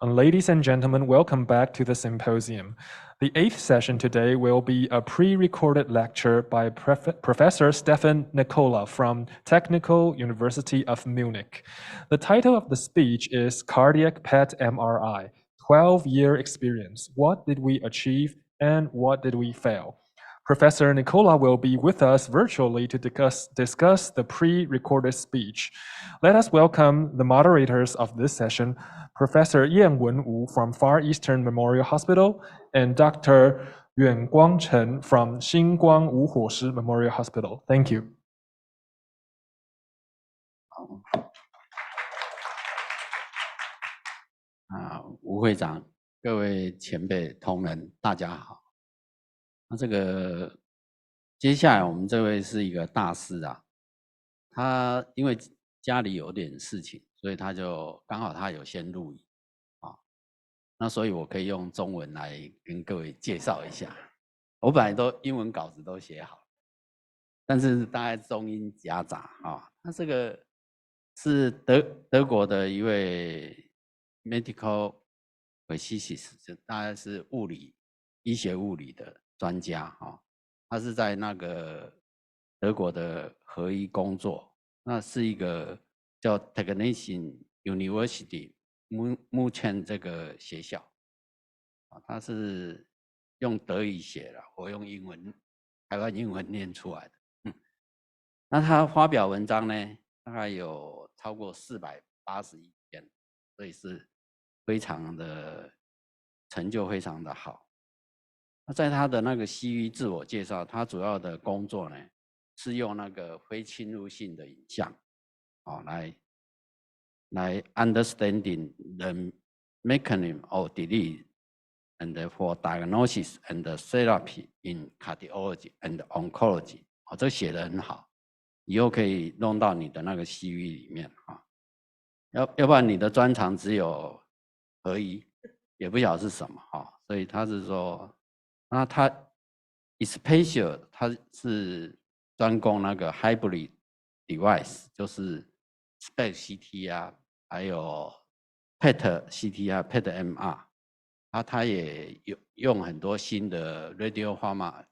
Ladies and gentlemen, welcome back to the symposium. The 8th session today will be a pre-recorded lecture by Professor Stephan Nekol from Technical University of Munich. The title of the speech is Cardiac PET-MRI, 12-year experience. What did we achieve and what did we fail? Professor Nekol will be with us virtually to discuss the pre-recorded speech. Let us welcome the moderators of this session, Professor Yan Wenwu from Far Eastern Memorial Hospital and Dr. Yuan Guangchen from Xinguang Wuhuoshi Memorial Hospital. Thank you. 吴会长，各位前辈同仁，大家好。那这个接下来我们这位是一个大师啊，他因为家里有点事情，所以他就刚好他有先录影啊，那所以我可以用中文来跟各位介绍一下。我本来都英文稿子都写好，但是大概中英夹杂啊。他这个是德国的一位 medical physicist， 大概是医学物理的专家啊。他是在那个德国的合一工作，那是一个叫 Technician University München 这个学校啊，他是用德语写的，我用英文，台湾英文念出来的。那他发表文章呢，大概有超过481篇，所以是非常的成就非常的好。那在他的那个CV自我介绍，他主要的工作呢是用那个非侵入性的影像，来 understanding the mechanism of disease and for diagnosis and therapy in cardiology and oncology。这写得很好，以后可以弄到你的那个 CV 里面啊。要不然你的专长只有合一，也不晓得是什么哈。所以他是说。那他 especially 他是专攻那个 hybrid device， 就是 SPECT CT 啊，还有 PET CT 啊 PETMR， 他也有用很多新的 radiopharma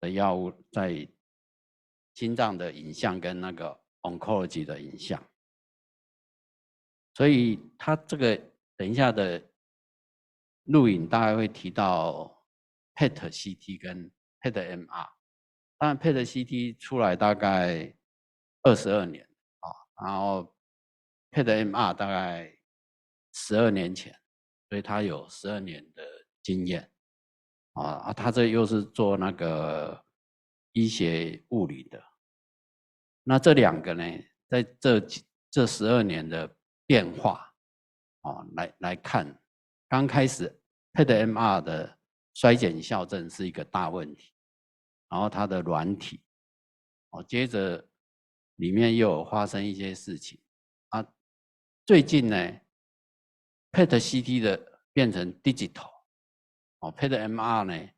的药物在心脏的影像跟那个 oncology 的影像，所以他这个等一下的录影大概会提到PET CT 跟 PETMR， 当然 PET CT 出来大概22年啊，然后 PETMR 大概12年前，所以他有12年的经验啊。他这又是做那个医学物理的，那这两个呢，在这12年的变化啊，来看，刚开始 PETMR 的衰减校正是一个大问题，然后它的软体，接着里面又有发生一些事情啊。最近呢 ，PET CT 的变成 digital， PETMR 呢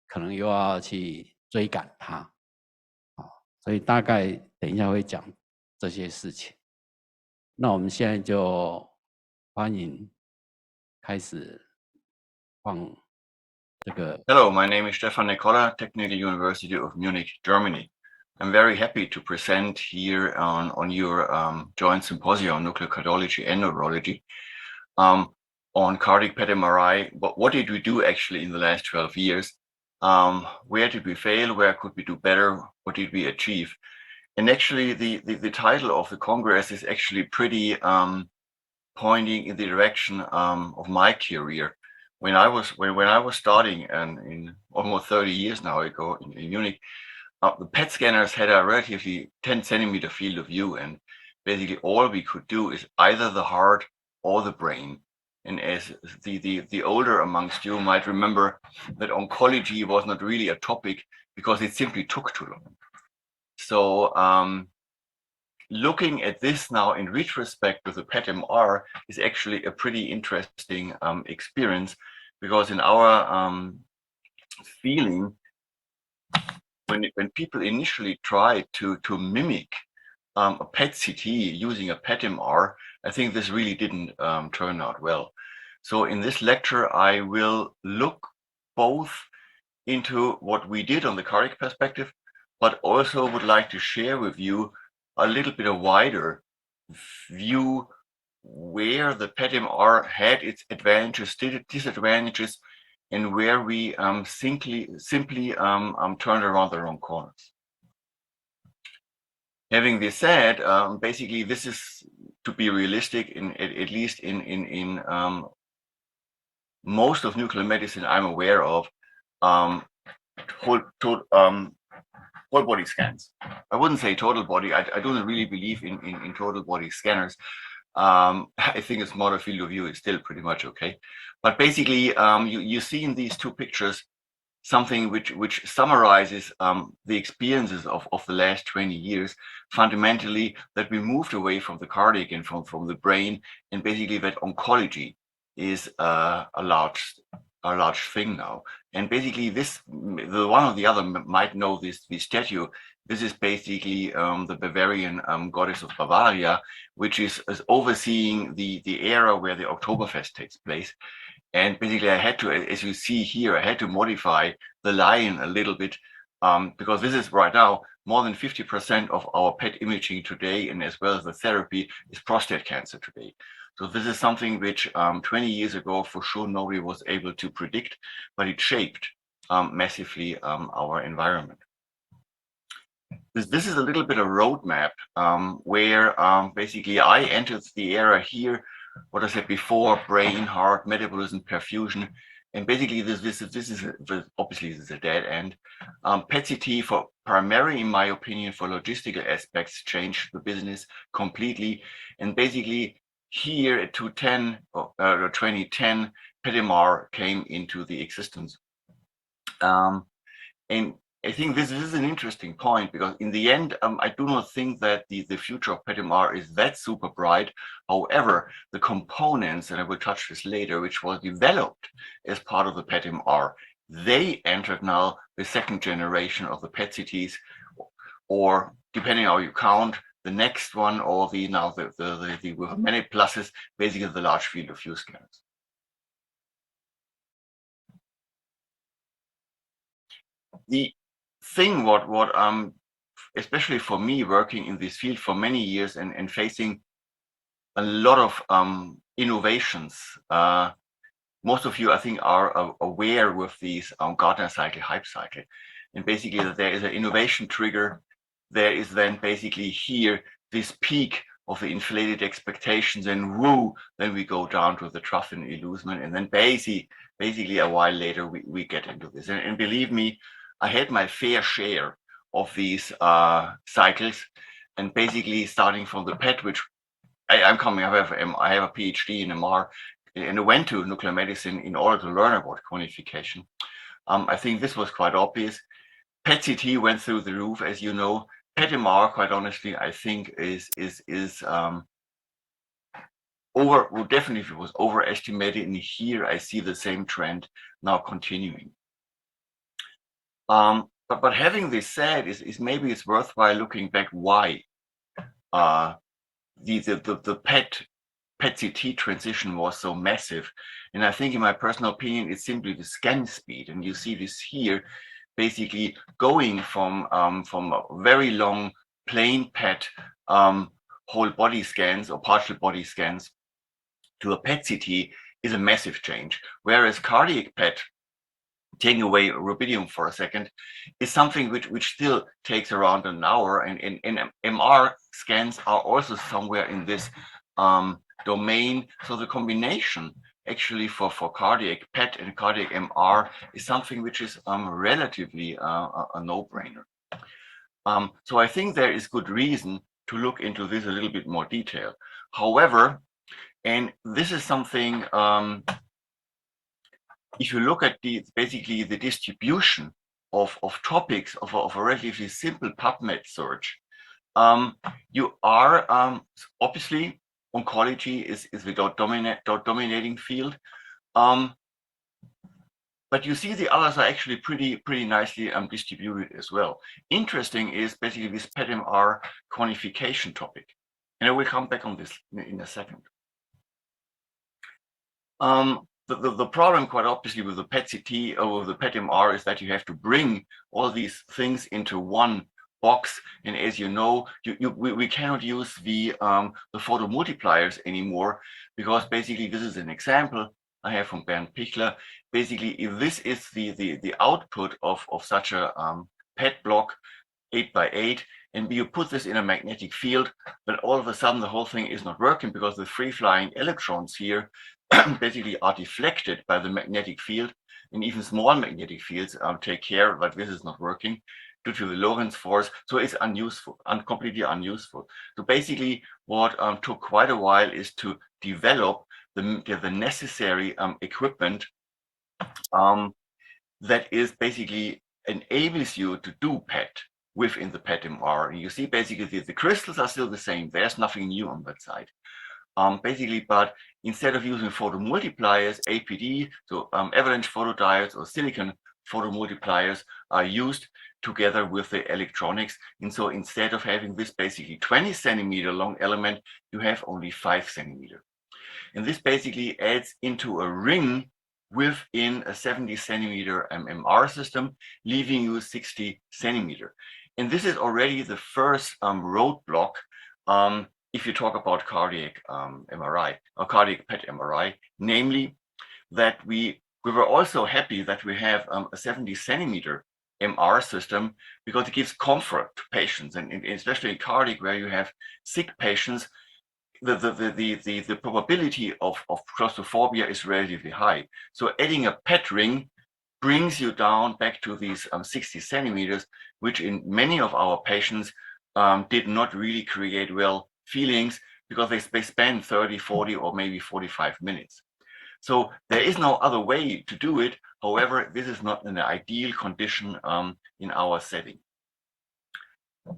可能又要去追赶它，所以大概等一下会讲这些事情。那我们现在就欢迎开始。Hello, my name is Stephan Nekol, Technical University of Munich, Germany. I'm very happy to present here on your joint symposium on nuclear cardiology and neurology on cardiac PET-MRI. What did we do actually in the last 12 years? Where did we fail? Where could we do better? What did we achieve? And actually, the title of the Congress is actually pretty pointing in the direction of my career. When I was starting, and in almost 30 years now ago in Munich, the PET scanners had a relatively 10 centimeter field of view, and basically all we could do is either the heart or the brain. And as the older amongst you might remember, that oncology was not really a topic because it simply took too long. So looking at this now in retrospect with the PET-MR is actually a pretty interesting experience, because in our feeling, when people initially tried to mimic a PET-CT using a PET-MR, I think this really didn't turn out well. So in this lecture, I will look both into what we did on the cardiac perspective, but also would like to share with you a little bit of wider view where the PETMR had its advantages, disadvantages, and where we simply turned around the wrong corners. Having this said, basically this is to be realistic, at least in most of nuclear medicine I'm aware of, whole body scans. I wouldn't say total body. I don't really believe in total body scanners. I think a smaller field of view is still pretty much okay. But basically, you see in these two pictures something which summarizes the experiences of the last 20 years, fundamentally, that we moved away from the cardiac and from the brain, and basically that oncology is a large thing now. And basically this, the one or the other might know this statue. This is basically the Bavarian goddess of Bavaria, which is overseeing the era where the Oktoberfest takes place. And basically I had to, as you see here, I had to modify the lion a little bit because this is right now, more than 50% of our PET imaging today, and as well as the therapy, is prostate cancer today. So this is something which 20 years ago, for sure, nobody was able to predict, but it shaped massively our environment. This is a little bit of roadmap where basically I entered the era here, what I said before, brain, heart, metabolism, perfusion. And basically this is obviously this is a dead end. PET-CT for primary, in my opinion, for logistical aspects, changed the business completely. And basically here at 2010, PETMR came into the existence. And I think this is an interesting point because in the end, I do not think that the future of PETMR is that super bright. However, the components, and I will touch this later, which was developed as part of the PETMR, they entered now the second generation of the PET-CTs, or depending on how you count, the next one, or the now with many pluses, basically the large field of view scanners. The thing what especially for me working in this field for many years and facing a lot of innovations, most of you I think are aware with these Gartner cycle, hype cycle, and basically there is an innovation trigger. There is then basically here this peak of the inflated expectations, and woo, then we go down to the trough and illusion, and then basically a while later we get into this. And believe me, I had my fair share of these cycles, and basically starting from the PET, which I have a PhD in MR, and I went to nuclear medicine in order to learn about quantification. I think this was quite obvious. PET-CT went through the roof, as you know. PET-MR, quite honestly, I think definitely was overestimated, and here I see the same trend now continuing. But having this said, is maybe it's worthwhile looking back why the PET-CT transition was so massive. And I think in my personal opinion, it's simply the scan speed. And you see this here, basically going from very long plain PET whole body scans or partial body scans to a PET-CT is a massive change. Whereas cardiac PET, taking away rubidium for a second, is something which still takes around an hour, and MR scans are also somewhere in this domain. So the combination actually for cardiac PET and cardiac MR is something which is relatively a no-brainer. So I think there is good reason to look into this a little bit more detail. However, and this is something, if you look at basically the distribution of topics of a relatively simple PubMed search, you are obviously oncology is the dominating field, but you see the others are actually pretty nicely distributed as well. Interesting is basically this PETMR quantification topic, And I will come back on this in a second. The problem, quite obviously, with the PET-CT or with the PET-MR is that you have to bring all these things into one box. And as you know, we cannot use the photo multipliers anymore, because basically this is an example I have from Bernd Pichler. Basically, if this is the output of such a PET block 8x8, and you put this in a magnetic field, then all of a sudden the whole thing is not working, because the free-flying electrons here basically are deflected by the magnetic field, and even small magnetic fields take care that this is not working due to the Lorentz force. So it's unuseful, completely unuseful. So basically what took quite a while is to develop the necessary equipment that is basically enables you to do PET within the PET-MR. And you see basically the crystals are still the same. There's nothing new on that side. Basically, but instead of using photomultipliers, APD, so avalanche photodiodes or silicon photomultipliers are used together with the electronics. And so instead of having this basically 20 centimeter long element, you have only 5 centimeter. And this basically adds into a ring within a 70 centimeter MR system, leaving you 60 centimeter. And this is already the first roadblock if you talk about cardiac MRI or cardiac PET MRI, namely that we were also happy that we have a 70 centimeter MR system, because it gives comfort to patients, and especially in cardiac where you have sick patients, the probability of claustrophobia is relatively high. So adding a PET ring brings you down back to these 60 centimeters, which in many of our patients did not really create well feelings, because they spend 30, 40, or maybe 45 minutes. So there is no other way to do it. However, this is not an ideal condition in our setting.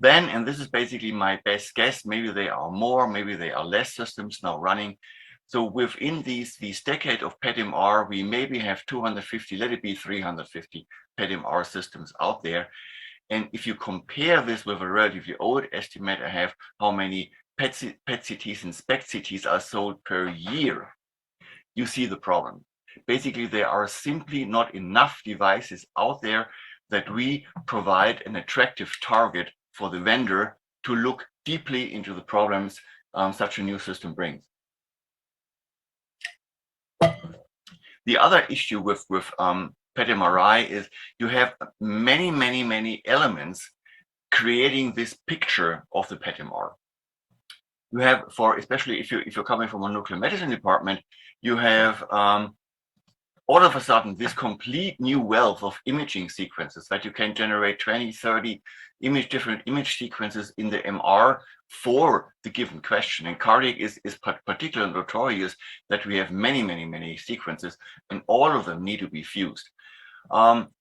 Then, and this is basically my best guess, maybe there are more, maybe there are less systems now running. So within these decade of PET-MR, we maybe have 250, let it be 350 PET-MR systems out there. And if you compare this with a relatively old estimate I have, how many PET-CTs and SPECT-CTs are sold per year, you see the problem. Basically, there are simply not enough devices out there that we provide an attractive target for the vendor to look deeply into the problems such a new system brings. The other issue with PET-MRI is you have many elements creating this picture of the PET-MR. You have, especially if you're coming from a nuclear medicine department, you have all of a sudden this complete new wealth of imaging sequences that you can generate 20, 30 different image sequences in the MR for the given question. And cardiac is particularly notorious that we have many sequences, and all of them need to be fused.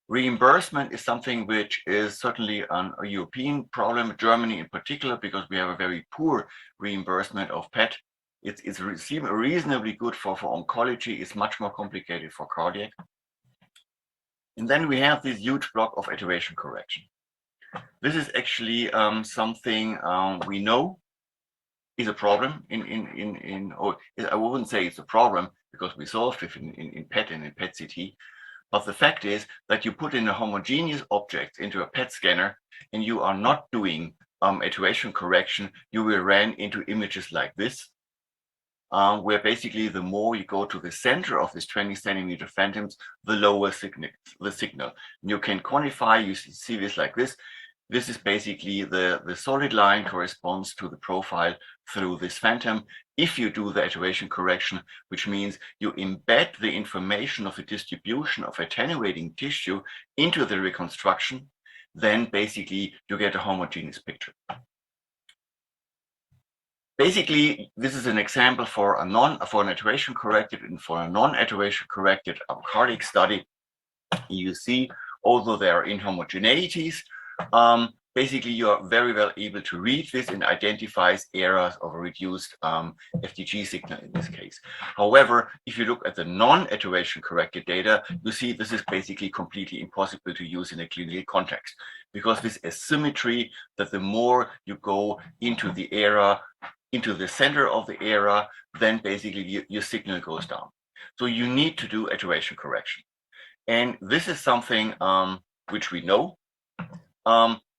Reimbursement is something which is certainly a European problem, Germany in particular, because we have a very poor reimbursement of PET. It's reasonably good for oncology. It's much more complicated for cardiac. And then we have this huge block of attenuation correction. This is actually something we know is a problem or I wouldn't say it's a problem, because we solved it in PET and in PET-CT. But the fact is that you put in a homogeneous object into a PET scanner and you are not doing attenuation correction, you will run into images like this, where basically the more you go to the center of this 20 centimeter phantoms, the lower the signal. You can quantify, you see this like this. This is basically the solid line corresponds to the profile through this phantom. If you do the attenuation correction, which means you embed the information of the distribution of attenuating tissue into the reconstruction, then basically you get a homogeneous picture. Basically, this is an example for an attenuation corrected and for a non-attenuation corrected cardiac study. You see, although there are inhomogeneities, basically you are very well able to read this and identifies areas of a reduced FDG signal in this case. However, if you look at the non-attenuation corrected data, you see this is basically completely impossible to use in a clinical context, because this asymmetry that the more you go into the area into the center of the area, then basically your signal goes down. So you need to do attenuation correction. And this is something which we know.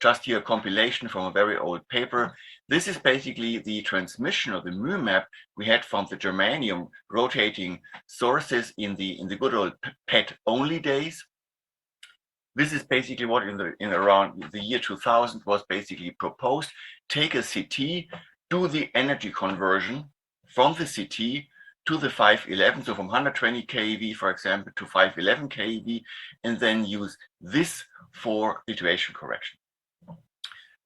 Just here a compilation from a very old paper. This is basically the transmission of the mu map we had from the germanium rotating sources in the good old PET only days. This is basically what in around the year 2000 was basically proposed. Take a CT, do the energy conversion from the CT to the 511, so from 120 keV, for example, to 511 keV, and then use this for situation correction.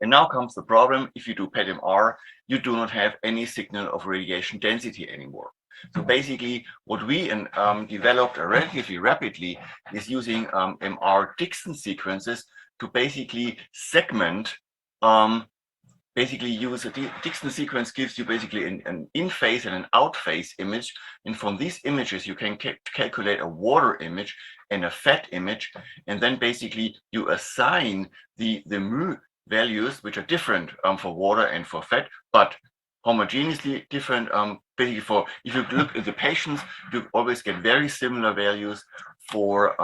And now comes the problem. If you do PETMR, you do not have any signal of radiation density anymore. So basically, what we developed relatively rapidly is using MR Dixon sequences to basically segment, basically use a Dixon sequence gives you basically an in-phase and an out-phase image. And from these images, you can calculate a water image and a fat image. And then basically you assign the mu values, which are different for water and for fat, but homogeneously different. Basically, if you look at the patients, you always get very similar values for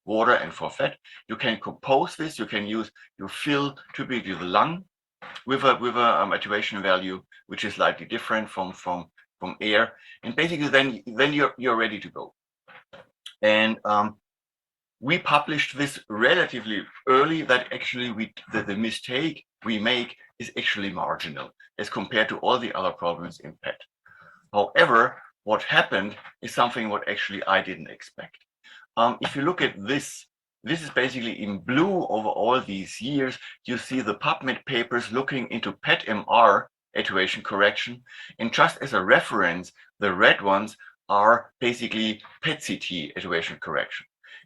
water and for fat. You can compose this. You can fill typically the lung with a attenuation value which is slightly different from air, and basically then you're ready to go. And we published this relatively early, that actually the mistake we make is actually marginal as compared to all the other problems in PET. However, what happened is something what actually I didn't expect. If you look at this is basically in blue over all these years. You see the PubMed papers looking into PET-MR attenuation correction. And just as a reference, the red ones are basically PET-CT attenuation correction.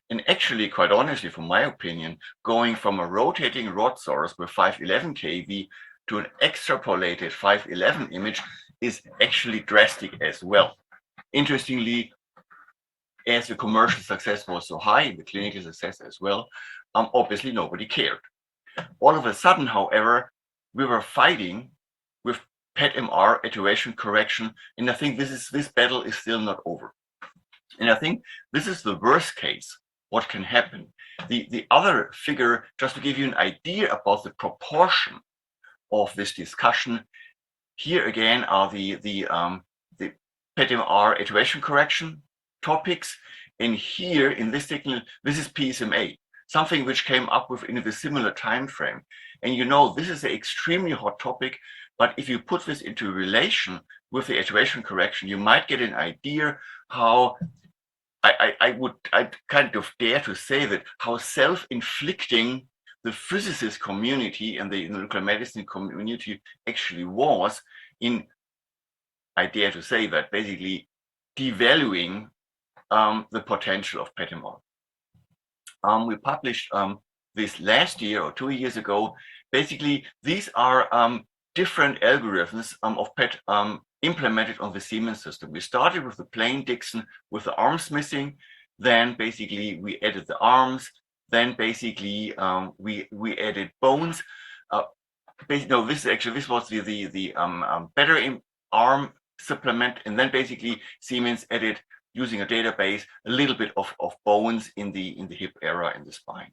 And actually, quite honestly, from my opinion, going from a rotating rod source with 511 keV to an extrapolated 511 image is actually drastic as well. Interestingly, as the commercial success was so high, the clinical success as well, obviously nobody cared. All of a sudden, however, we were fighting with PET-MR attenuation correction, and I think this battle is still not over. And I think this is the worst case, what can happen. The other figure, just to give you an idea about the proportion of this discussion, here again are the PET-MR attenuation correction topics. And here in this signal, this is PSMA, something which came up within a similar time frame. And you know, this is an extremely hot topic, but if you put this into relation with the attenuation correction, you might get an idea how I'd kind of dare to say that how self-inflicting the physicist community and the nuclear medicine community actually was in, I dare to say that, basically devaluing the potential of PET-MR. We published this last year or 2 years ago. Basically, these are different algorithms of PET implemented on the Siemens system. We started with the plain Dixon with the arms missing. Then basically we added the arms. Then basically we added bones. This was the better arm supplement, and then basically Siemens added, using a database, a little bit of bones in the hip area in the spine.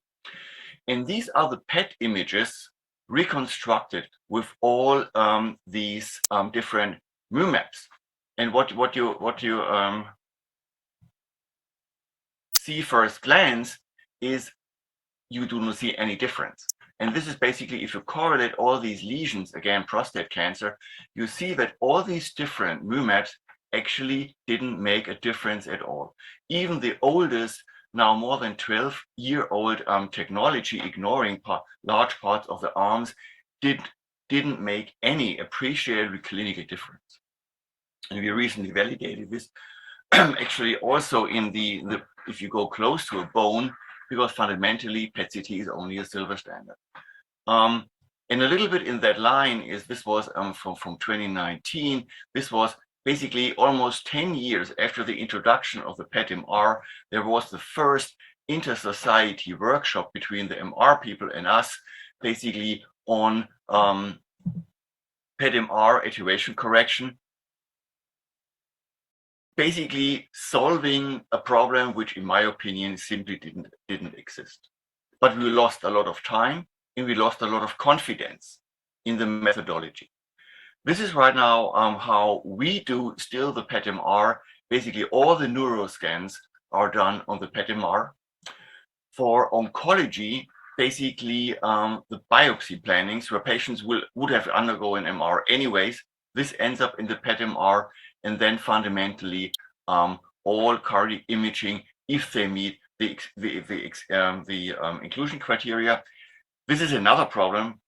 And these are the PET images reconstructed with all these different mu maps. And what you see first glance is you do not see any difference. And this is basically, if you correlate all these lesions, again, prostate cancer, you see that all these different mu maps actually didn't make a difference at all. Even the oldest, now more than 12-year-old technology, ignoring large parts of the arms, didn't make any appreciable clinical difference. And we recently validated this actually also in if you go close to a bone, because fundamentally PET-CT is only a silver standard. And a little bit in that line is, this was from 2019. This was basically almost 10 years after the introduction of the PET-MR. There was the first inter-society workshop between the MR people and us, basically on PETMR attenuation correction, basically solving a problem which, in my opinion, simply didn't exist. But we lost a lot of time and we lost a lot of confidence in the methodology. This is right now how we do still the PETMR. Basically, all the neuroscans are done on the PETMR. For oncology, basically the biopsy plannings where patients would have undergo an MR anyways, this ends up in the PETMR, and then fundamentally all cardiac imaging, if they meet the inclusion criteria. This is another problem,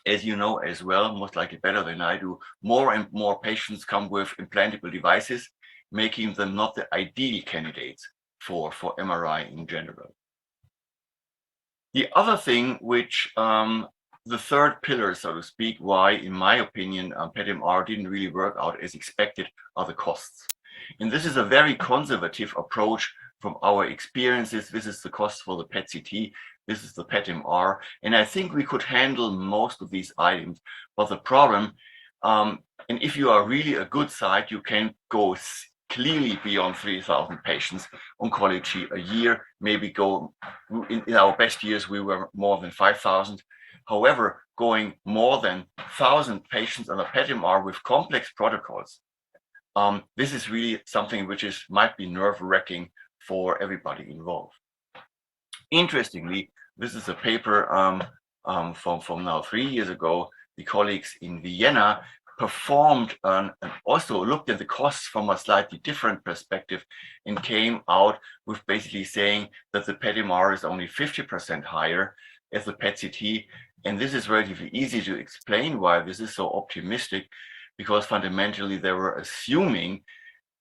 as you know as well, most likely better than I do. More and more patients come with implantable devices, making them not the ideal candidates for MRI in general. The other thing which, the third pillar, so to speak, why, in my opinion, PETMR didn't really work out as expected, are the costs. And this is a very conservative approach from our experiences. This is the cost for the PET-CT, this is the PETMR, and I think we could handle most of these items. But the problem, and if you are really a good site, you can go clearly beyond 3,000 patients oncology a year, maybe go, in our best years, we were more than 5,000. However, going more than 1,000 patients on a PETMR with complex protocols, this is really something which might be nerve-wracking for everybody involved. Interestingly, this is a paper from now 3 years ago. The colleagues in Vienna performed and also looked at the costs from a slightly different perspective and came out with basically saying that the PETMR is only 50% higher as the PET-CT. And this is relatively easy to explain why this is so optimistic, because fundamentally they were assuming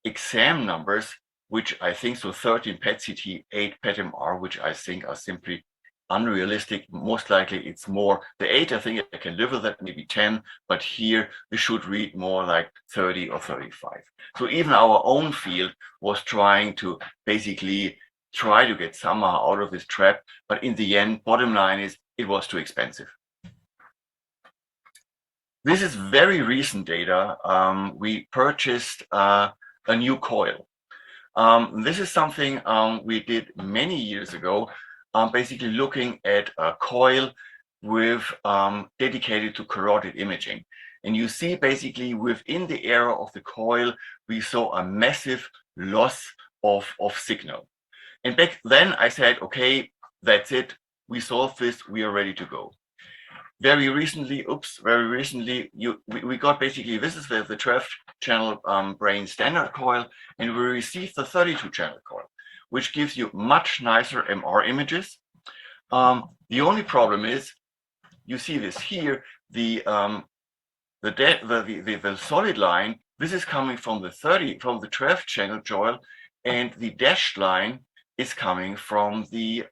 exam numbers, which I think, so 13 PET-CT, 8 PETMR, which I think are simply unrealistic. Most likely it's more, the 8, I think I can live with that, maybe 10, but here we should read more like 30 or 35. So even our own field was trying to basically try to get somehow out of this trap, but in the end, bottom line is it was too expensive. This is very recent data. We purchased a new coil. This is something we did many years ago, basically looking at a coil with dedicated to carotid imaging. And you see basically within the area of the coil, we saw a massive loss of signal. And back then I said, okay, that's it. We solved this, we are ready to go. Very recently, we got basically, this is the 12-channel brain standard coil, and we received the 32-channel coil, which gives you much nicer MR images. The only problem is, you see this here, the solid line, this is coming from the 12-channel coil, and the dashed line is coming from the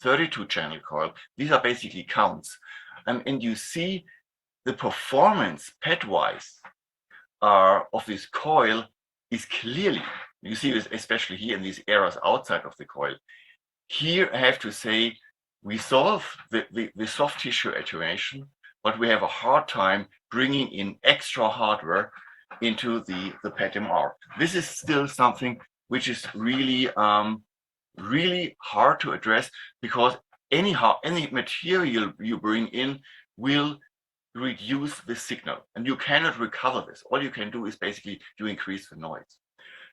32-channel coil. These are basically counts. And you see the performance PET-wise of this coil is clearly, you see this especially here in these areas outside of the coil. Here I have to say we solve the soft tissue attenuation, but we have a hard time bringing in extra hardware into the PETMR. This is still something which is really, really hard to address, because anyhow, any material you bring in will reduce the signal, and you cannot recover this. All you can do is basically you increase the noise.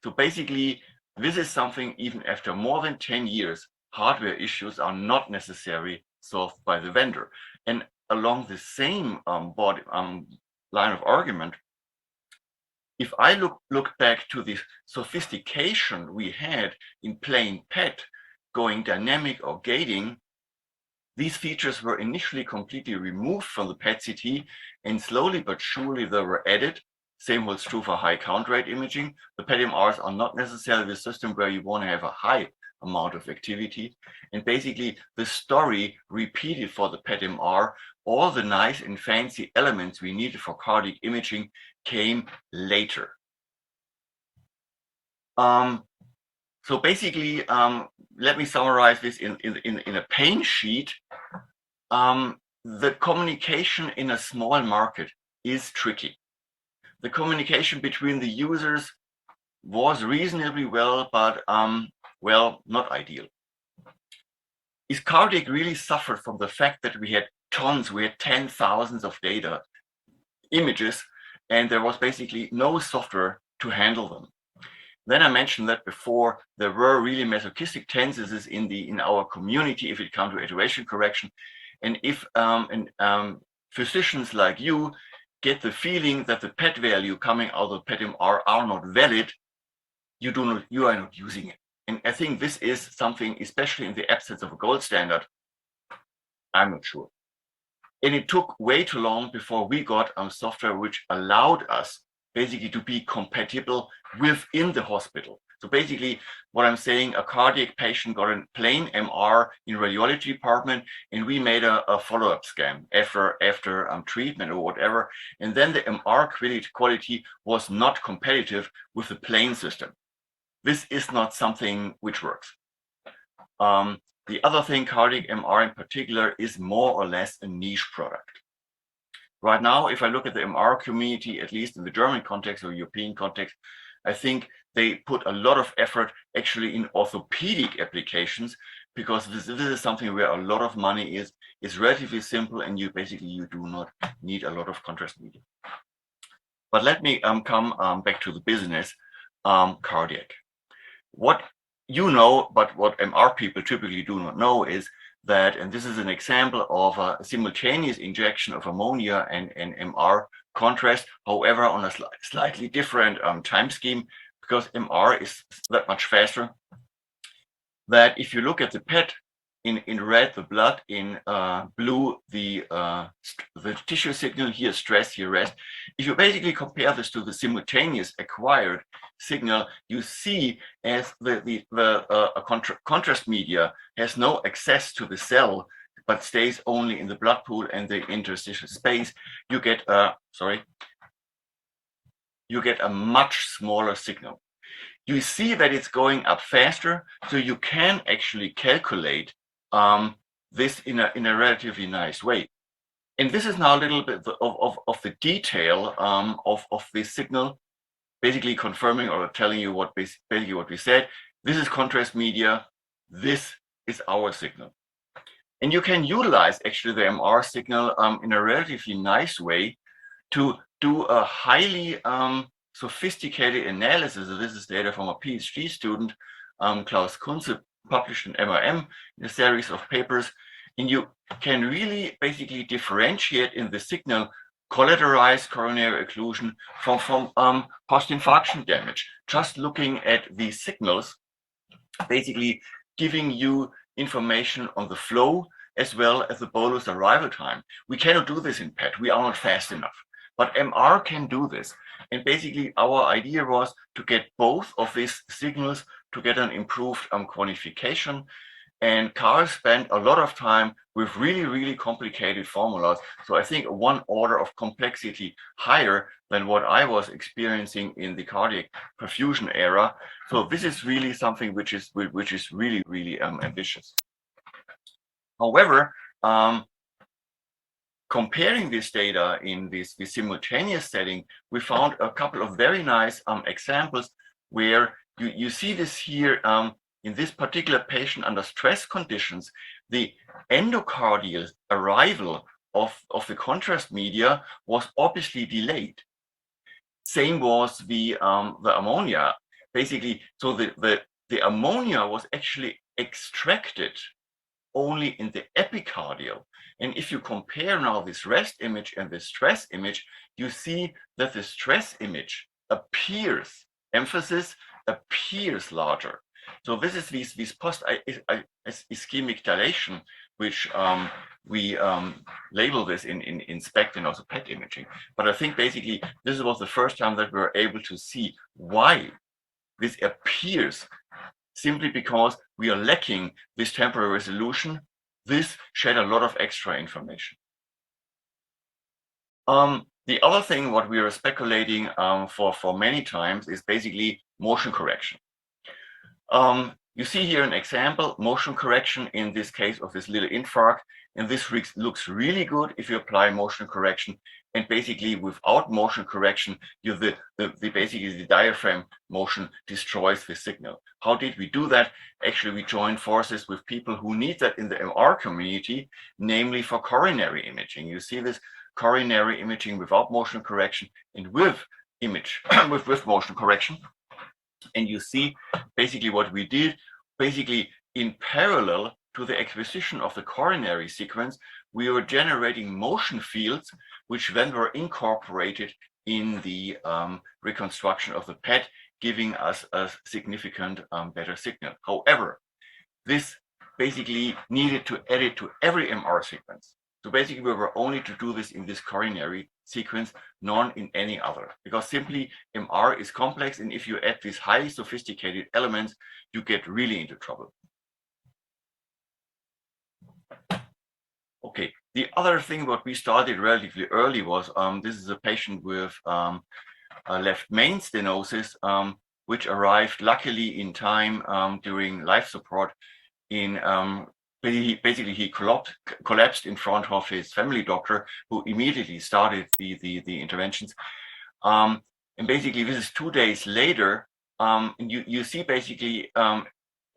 So basically, this is something, even after more than 10 years, hardware issues are not necessarily solved by the vendor. And along the same line of argument, if I look back to the sophistication we had in plain PET, going dynamic or gating, these features were initially completely removed from the PET-CT, and slowly but surely they were added. Same holds true for high count rate imaging. The PETMRs are not necessarily the system where you want to have a high amount of activity. And basically the story repeated for the PETMR. All the nice and fancy elements we needed for cardiac imaging came later. So basically, let me summarize this in a pain sheet. The communication in a small market is tricky. The communication between the users was reasonably well, but well, not ideal. Is cardiac really suffered from the fact that we had tons, we had 10,000s of data, images, and there was basically no software to handle them. Then I mentioned that before, there were really masochistic tendencies in our community if it comes to iteration correction. And if physicians like you get the feeling that the PET value coming out of PETMR are not valid, you are not using it. And I think this is something, especially in the absence of a gold standard, I'm not sure. And it took way too long before we got software which allowed us basically to be compatible within the hospital. So basically what I'm saying, a cardiac patient got a plain MR in radiology department, and we made a follow-up scan after treatment or whatever. And then the MR quality was not competitive with the plain system. This is not something which works. The other thing, cardiac MR in particular, is more or less a niche product. Right now, if I look at the MR community, at least in the German context or European context, I think they put a lot of effort actually in orthopedic applications, because this is something where a lot of money is. It's relatively simple, and you do not need a lot of contrast media. But let me come back to the business, cardiac. What you know, but what MR people typically do not know is that, and this is an example of a simultaneous injection of ammonia and MR contrast, however, on a slightly different time scheme, because MR is that much faster. That if you look at the PET, in red the blood, in blue the tissue signal, here stress, here rest. If you basically compare this to the simultaneous acquired signal, you see as the contrast media has no access to the cell, but stays only in the blood pool and the interstitial space, you get a much smaller signal. You see that it's going up faster, so you can actually calculate this in a relatively nice way. And this is now a little bit of the detail of this signal, basically confirming or telling you basically what we said. This is contrast media. This is our signal. And you can utilize actually the MR signal in a relatively nice way to do a highly sophisticated analysis. So this is data from a PhD student, Klaus Kunze, published in MRM in a series of papers. And you can really basically differentiate in the signal collateralized coronary occlusion from post-infarction damage. Just looking at these signals, basically giving you information on the flow as well as the bolus arrival time. We cannot do this in PET. We are not fast enough. But MR can do this. And basically our idea was to get both of these signals to get an improved quantification. And Carl spent a lot of time with really, really complicated formulas. So I think one order of complexity higher than what I was experiencing in the cardiac perfusion era. So this is really something which is really, really ambitious. However, comparing this data in this simultaneous setting, we found a couple of very nice examples where you see this here in this particular patient under stress conditions, the endocardial arrival of the contrast media was obviously delayed. Same was the ammonia. Basically, so the ammonia was actually extracted only in the epicardial. And if you compare now this rest image and the stress image, you see that the stress image appears, emphasis, appears larger. So this is this post-ischemic dilation, which we label this in SPECT and also PET imaging. But I think basically this was the first time that we were able to see why this appears, simply because we are lacking this temporal resolution. This shed a lot of extra information. The other thing what we are speculating for many times is basically motion correction. You see here an example, motion correction in this case of this little infarct, and this looks really good if you apply motion correction. And basically, without motion correction, basically the diaphragm motion destroys the signal. How did we do that? Actually, we joined forces with people who need that in the MR community, namely for coronary imaging. You see this coronary imaging without motion correction and with with motion correction. And you see basically what we did, basically in parallel to the acquisition of the coronary sequence, we were generating motion fields, which then were incorporated in the reconstruction of the PET, giving us a significant better signal. However, this basically needed to add it to every MR sequence. So basically, we were only to do this in this coronary sequence, none in any other, because simply MR is complex, and if you add these highly sophisticated elements, you get really into trouble. Okay, the other thing what we started relatively early was this is a patient with a left main stenosis, which arrived luckily in time during life support. Basically he collapsed in front of his family doctor, who immediately started the interventions. And basically this is 2 days later. And you see basically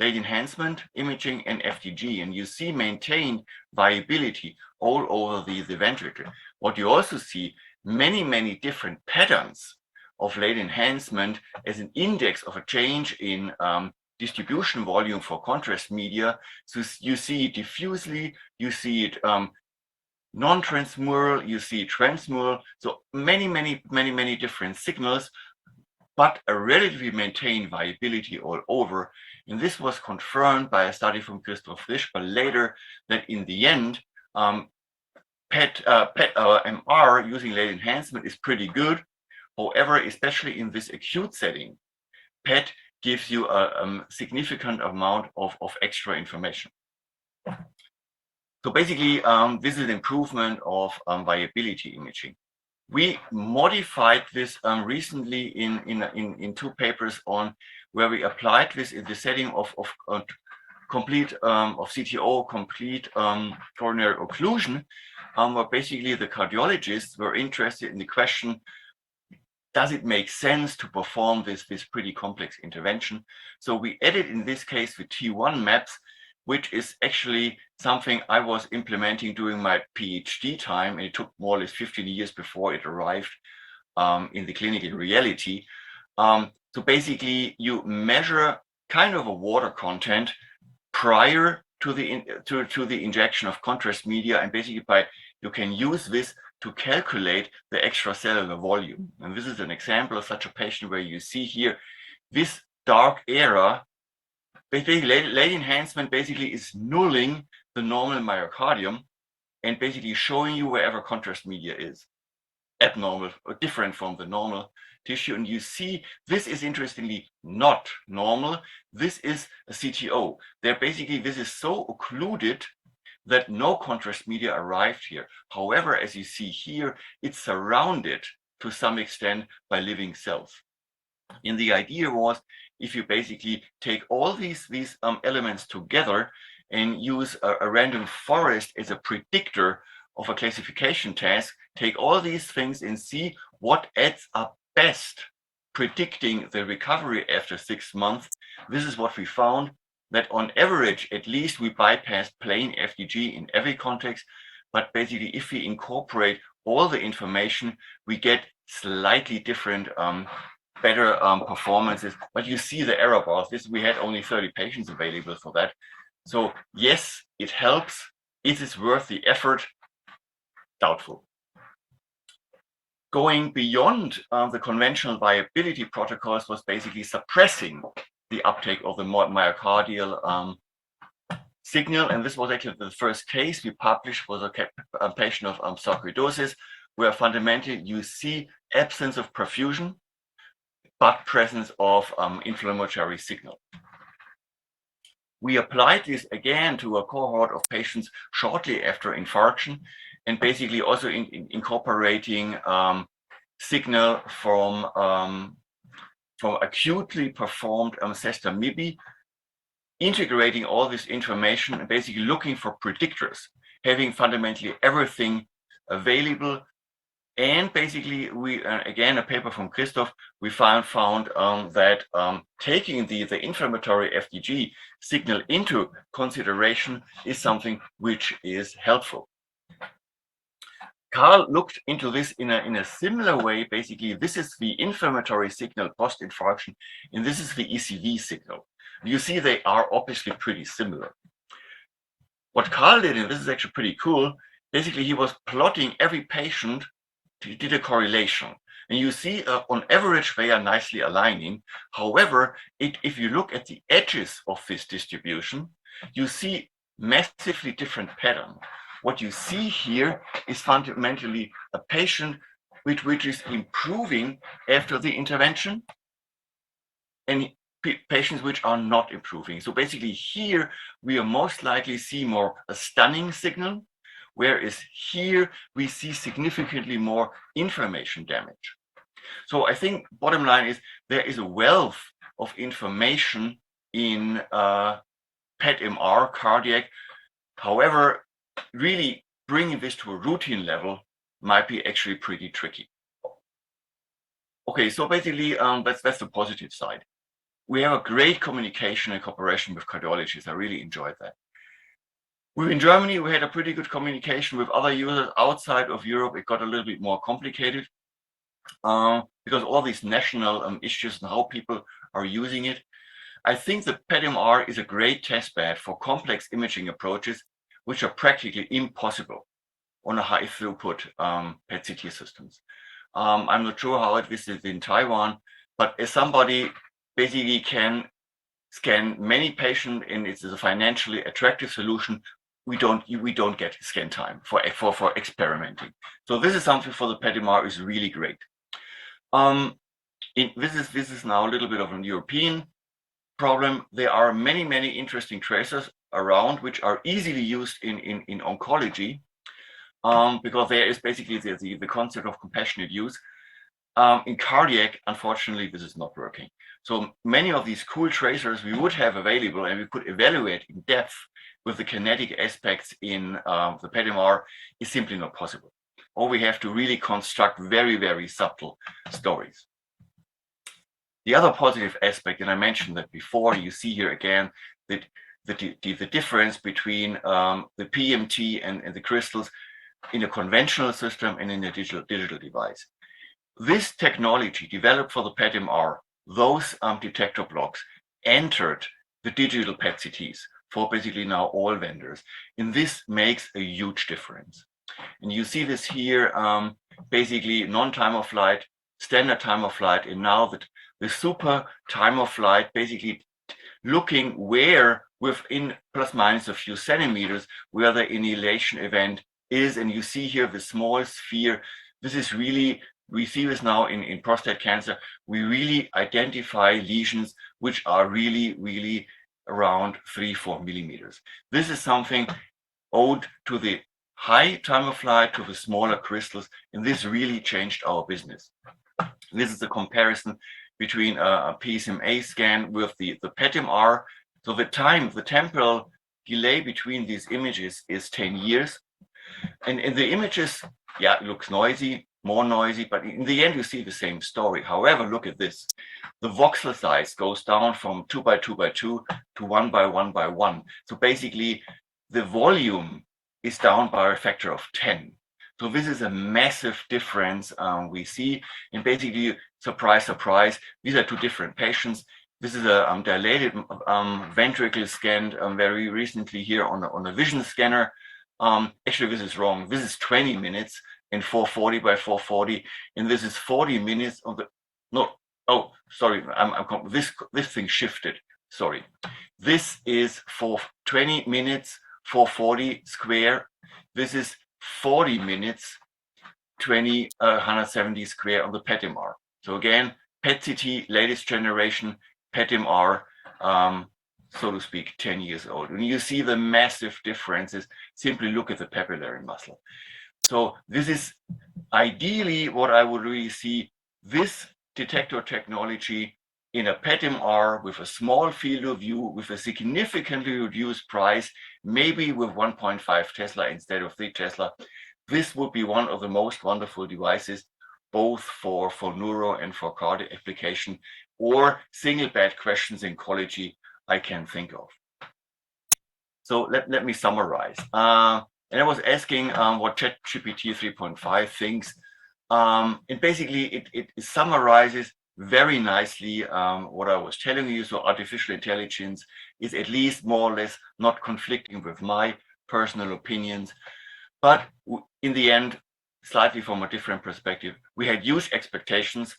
late enhancement imaging and FDG, and you see maintained viability all over the ventricle. What you also see, many different patterns of late enhancement as an index of a change in distribution volume for contrast media. So you see it diffusely, you see it non-transmural, you see transmural. So many different signals, but a relatively maintained viability all over. And this was confirmed by a study from Christoph Frisch, but later, that in the end, MR using late enhancement is pretty good. However, especially in this acute setting, PET gives you a significant amount of extra information. So basically, this is an improvement of viability imaging. We modified this recently in 2 papers on where we applied this in the setting of complete of CTO, complete coronary occlusion, where basically the cardiologists were interested in the question, does it make sense to perform this pretty complex intervention? So we added in this case the T1 maps, which is actually something I was implementing during my PhD time, and it took more or less 15 years before it arrived in the clinical reality. So basically, you measure kind of a water content prior to the injection of contrast media, and basically you can use this to calculate the extracellular volume. And this is an example of such a patient where you see here this dark area. Basically, late enhancement basically is nulling the normal myocardium and basically showing you wherever contrast media is abnormal or different from the normal tissue. And you see this is interestingly not normal. This is a CTO. This is so occluded that no contrast media arrived here. However, as you see here, it's surrounded to some extent by living cells. And the idea was, if you basically take all these elements together and use a random forest as a predictor of a classification task, take all these things and see what adds up best predicting the recovery after 6 months. This is what we found, that on average, at least we bypassed plain FDG in every context. But basically, if we incorporate all the information, we get slightly different better performances, but you see the error bars. We had only 30 patients available for that. So yes, it helps. Is it worth the effort? Doubtful. Going beyond the conventional viability protocols was basically suppressing the uptake of the myocardial signal. And this was actually the first case we published, was a patient of sarcoidosis, where fundamentally you see absence of perfusion, but presence of inflammatory signal. We applied this again to a cohort of patients shortly after infarction, and basically also incorporating signal from acutely performed SESTA-MIBI, integrating all this information and basically looking for predictors, having fundamentally everything available, And basically, we again a paper from Christoph, we found that taking the inflammatory FDG signal into consideration is something which is helpful. Carl looked into this in a similar way. Basically, this is the inflammatory signal post-infarction, and this is the ECV signal. You see they are obviously pretty similar. What Carl did, and this is actually pretty cool, basically he was plotting every patient. He did a correlation, and you see on average they are nicely aligning. However, if you look at the edges of this distribution, you see massively different pattern. What you see here is fundamentally a patient which is improving after the intervention, and patients which are not improving. So basically here we are most likely see more a stunning signal, whereas here we see significantly more inflammation damage. So I think bottom line is there is a wealth of information in PETMR cardiac. However, really bringing this to a routine level might be actually pretty tricky. Okay, so basically that's the positive side. We have a great communication and cooperation with cardiologists. I really enjoyed that. In Germany, we had a pretty good communication with other users outside of Europe. It got a little bit more complicated because all these national issues and how people are using it. I think the PETMR is a great testbed for complex imaging approaches, which are practically impossible on a high throughput PET-CT systems. I'm not sure how it is in Taiwan, but as somebody basically can scan many patients and it's a financially attractive solution, we don't get scan time for experimenting. So this is something for the PETMR is really great. This is now a little bit of a European problem. There are many interesting tracers around which are easily used in oncology because there is basically the concept of compassionate use. In cardiac, unfortunately, this is not working. So many of these cool tracers we would have available and we could evaluate in depth with the kinetic aspects in the PETMR is simply not possible. Or we have to really construct very subtle stories. The other positive aspect, and I mentioned that before, you see here again that the difference between the PMT and the crystals in a conventional system and in a digital device. This technology developed for the PETMR, those detector blocks entered the digital PET-CTs for basically now all vendors. And this makes a huge difference. And you see this here, basically non-time of flight, standard time of flight, and now that the super time of flight, basically looking where within plus minus a few centimeters, where the annihilation event is. And you see here the small sphere. This is really, we see this now in prostate cancer. We really identify lesions which are really around 3-4 millimeters. This is something owed to the high time of flight, to the smaller crystals, and this really changed our business. This is a comparison between a PSMA scan with the PETMR. So the temporal delay between these images is 10 years. And in the images, yeah, it looks noisy, more noisy, but in the end, you see the same story. However, look at this. The voxel size goes down from 2 by 2 by 2 to 1 by 1 by 1. So basically, the volume is down by a factor of 10. So this is a massive difference we see. And basically, surprise, these are two different patients. This is a dilated ventricle scanned very recently here on a vision scanner. Actually, this is wrong. This is 20 minutes in 440 by 440, and this is 40 minutes on the, no, oh, sorry, this thing shifted, sorry. This is for 20 minutes, 440 square. This is 40 minutes, 170 square on the PETMR. So again, PET-CT, latest generation, PETMR, so to speak, 10 years old. When you see the massive differences, simply look at the papillary muscle. So this is ideally what I would really see, this detector technology in a PETMR with a small field of view, with a significantly reduced price, maybe with 1.5 Tesla instead of 3 Tesla. this would be one of the most wonderful devices, both for neuro and for cardiac application, or single bad questions in ecology I can think of. So let me summarize. And I was asking what ChatGPT 3.5 thinks. And basically, it summarizes very nicely what I was telling you. So artificial intelligence is at least more or less not conflicting with my personal opinions. But in the end, slightly from a different perspective, we had huge expectations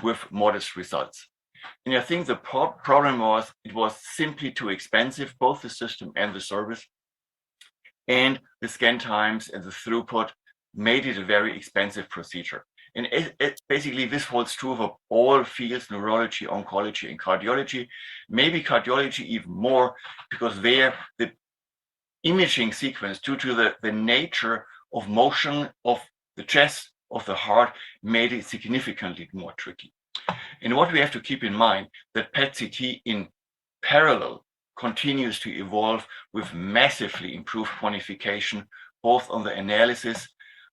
with modest results. And I think the problem was it was simply too expensive, both the system and the service. And the scan times and the throughput made it a very expensive procedure. And basically, this holds true for all fields, neurology, oncology, and cardiology. Maybe cardiology even more, because there the imaging sequence, due to the nature of motion of the chest, of the heart, made it significantly more tricky. And what we have to keep in mind, that PET-CT in parallel continues to evolve with massively improved quantification, both on the analysis,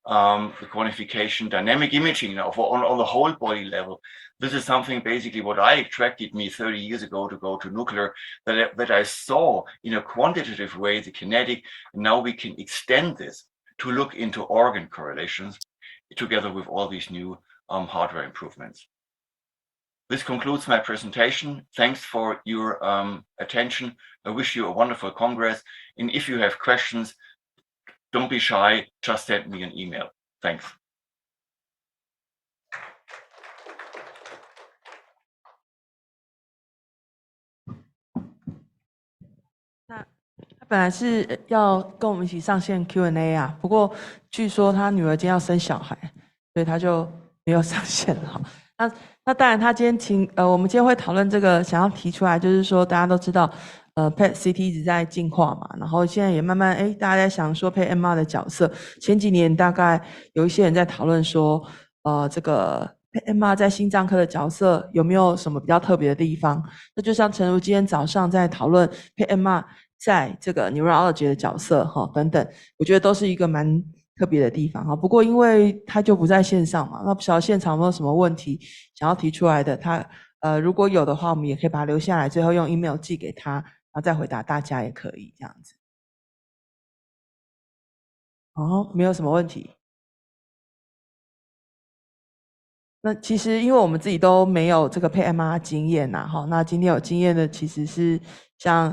the quantification, dynamic imaging now on the whole body level. This is something basically what attracted me 30 years ago to go to nuclear, that I saw in a quantitative way the kinetic, and now we can extend this to look into organ correlations together with all these new hardware improvements. This concludes my presentation. Thanks for your attention. I wish you a wonderful Congress. And if you have questions, don't be shy, just send me an email. Thanks.他本来是要跟我们一起上线 Q&A 啊，不过据说他女儿今天要生小孩，所以他就没有上线了。那当然，他今天我们今天会讨论这个，想要提出来就是说，大家都知道，PET-CT 一直在进化嘛，然后现在也慢慢大家在想说 PET-MR 的角色。前几年大概有一些人在讨论说，这个 PET-MR 在心脏科的角色有没有什么比较特别的地方？那就像诚如今天早上在讨论 PET-MR 在这个 neurology 的角色等等，我觉得都是一个蛮特别的地方哈。不过因为他就不在线上嘛，那不晓得现场有没有什么问题想要提出来的，他如果有的话，我们也可以把它留下来，最后用 email 寄给他，然后再回答大家也可以这样子。没有什么问题。那其实因为我们自己都没有这个PET-MR经验呐，那今天有经验的其实是像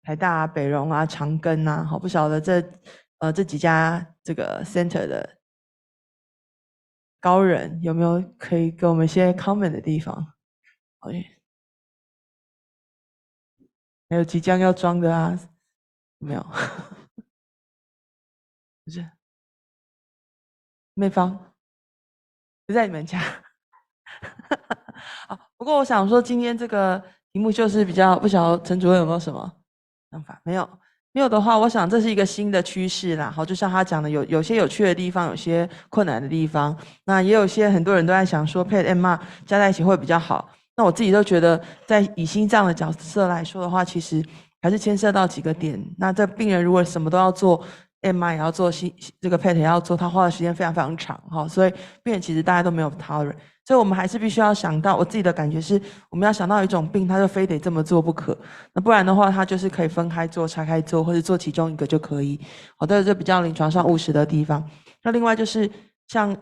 台大、北荣啊、长庚啊，不晓得这几家这个 center 的高人有没有可以给我们一些 comment 的地方？还有即将要装的啊，没有？不是，妹方不在你们家。不过我想说，今天这个题目就是比较不晓得陈主任有没有什么想法？没有的话，我想这是一个新的趋势啦。就像他讲的，有些有趣的地方，有些困难的地方。那也有些很多人都在想说 PET-MR 加在一起会比较好。那我自己都觉得，在以心脏的角色来说的话，其实还是牵涉到几个点。那这病人如果什么都要做 ，MR 也要做，这个 PET 也要做，他花的时间非常非常长所以病人其实大家都没有 tolerate。所以我们还是必须要想到，我自己的感觉是，我们要想到一种病，它就非得这么做不可。那不然的话，它就是可以分开做、拆开做，或者做其中一个就可以。这比较临床上务实的地方。那另外就是像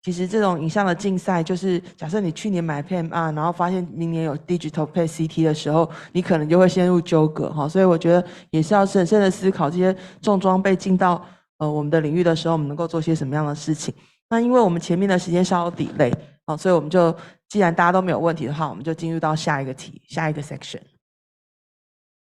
其实这种影像的竞赛，就是假设你去年买 PET-MR，然后发现明年有 digital PET-CT 的时候，你可能就会陷入纠葛所以我觉得也是要审慎的思考，这些重装备进到我们的领域的时候，我们能够做些什么样的事情。那因为我们前面的时间稍有 delay，所以我们就既然大家都没有问题的话，我们就进入到下一个题，下一个 section。